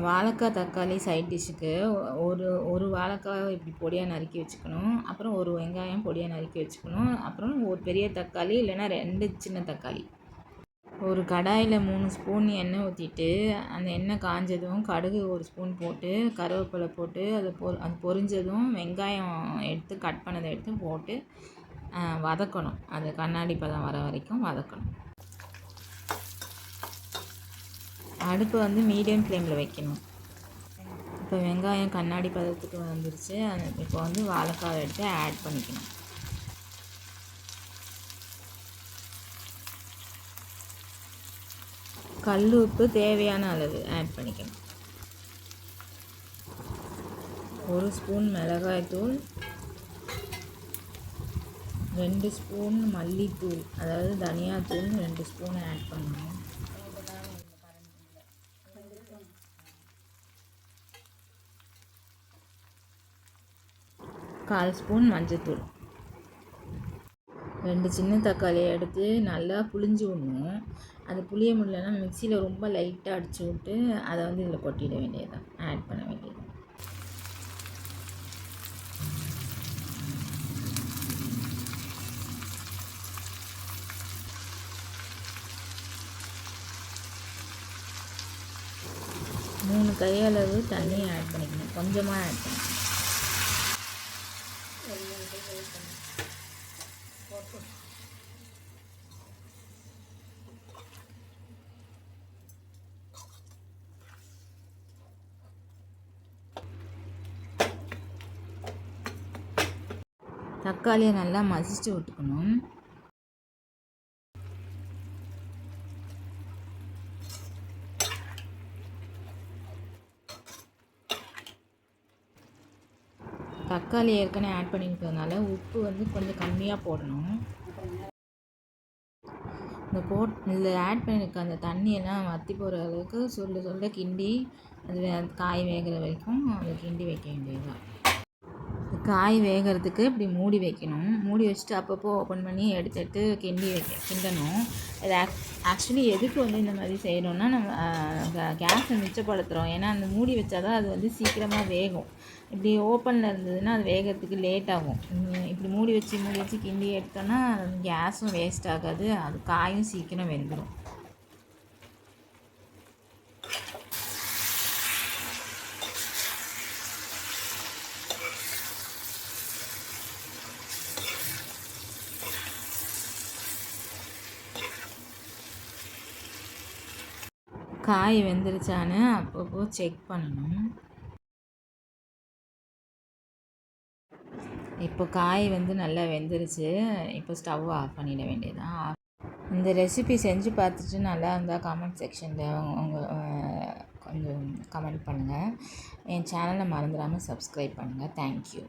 வாழைக்காய் தக்காளி சைட் டிஷ்ஷுக்கு ஒரு ஒரு வாழைக்காய் இப்படி பொடியாக நறுக்கி வச்சுக்கணும். அப்புறம் ஒரு வெங்காயம் பொடியாக நறுக்கி வச்சுக்கணும். அப்புறம் ஒரு பெரிய தக்காளி இல்லைன்னா 2 சின்ன தக்காளி. ஒரு கடாயில் 3 ஸ்பூன் எண்ணெய் ஊற்றிட்டு அந்த எண்ணெய் காஞ்சதும் கடுகு 1 ஸ்பூன் போட்டு கருவேப்பிலை போட்டு அது பொரிஞ்சதும் வெங்காயம் எடுத்து கட் பண்ணதை எடுத்து போட்டு வதக்கணும். அது கண்ணாடி பதம் வர வரைக்கும் வதக்கணும். அடுப்பை வந்து மீடியம் ஃப்ளேமில் வைக்கணும். இப்போ வெங்காயம் கண்ணாடி பதத்துக்கு வந்துருச்சு. இப்போ வந்து வாழைக்காய் எடுத்து ஆட் பண்ணிக்கணும். கல் உப்பு தேவையான அளவு ஆட் பண்ணிக்கணும். 1 ஸ்பூன் மிளகாய்த்தூள், 2 ஸ்பூன் மல்லித்தூள், அதாவது தனியாத்தூள் 2 ஸ்பூன் ஆட் பண்ணணும். கால் ஸ்பூன் மஞ்சத்தூள். 2 சின்ன தக்காளியை எடுத்து நல்லா புளிஞ்சு விடணும். அது புளிய முடியலன்னா மிக்சியில் ரொம்ப லைட்டாக அடித்து விட்டு அதை வந்து இதில் கொட்டிட வேண்டியதுதான், ஆட் பண்ண வேண்டியது. மூணு கையளவு தண்ணி ஆட் பண்ணிக்கணும். கொஞ்சமாக ஆட் பண்ணிக்கணும். தக்காளியை நல்லா மசிச்சு விட்டுக்கணும். தக்காளி ஏற்கனவே ஆட் பண்ணியிருக்கிறதுனால உப்பு வந்து கொஞ்சம் கம்மியாக போடணும். இதில் ஆட் பண்ணியிருக்க அந்த தண்ணியெல்லாம் வற்றி போகிற அளவுக்கு சொல்ல கிண்டி அது காய் வேகிற வரைக்கும் அதை கிண்டி வைக்க வேண்டியதுதான். காய் வேகிறதுக்கு இப்படி மூடி வைக்கணும். மூடி வச்சுட்டு அப்பப்போ ஓப்பன் பண்ணி எடுத்து கிண்டணும். இது ஆக்சுவலி எதுக்கு வந்து இந்த மாதிரி செய்யணும்னா, நம்ம கேஸை மிச்சப்படுத்துகிறோம். ஏன்னா அந்த மூடி வச்சா தான் அது வந்து சீக்கிரமாக வேகும். இப்படி ஓப்பனில் இருந்ததுன்னா அது வேகிறதுக்கு லேட் ஆகும். இப்படி மூடி வச்சு கிண்டி எடுத்தோன்னா கேஸும் வேஸ்ட் ஆகாது, அது காயும் சீக்கிரம் வெந்துடும். காய் வெந்துருச்சான்னு அப்பப்போ செக் பண்ணணும். இப்போ காய் வந்து நல்லா வெந்துருச்சு. இப்போ ஸ்டவ் ஆஃப் பண்ணிட வேண்டியதுதான். இந்த ரெசிபி செஞ்சு பார்த்துட்டு நல்லா இருந்தால் கமெண்ட் செக்ஷனில் உங்கள் கொஞ்சம் கமெண்ட் பண்ணுங்கள். என் சேனலை மறந்துடாமல் சப்ஸ்கிரைப் பண்ணுங்கள். தேங்க்யூ.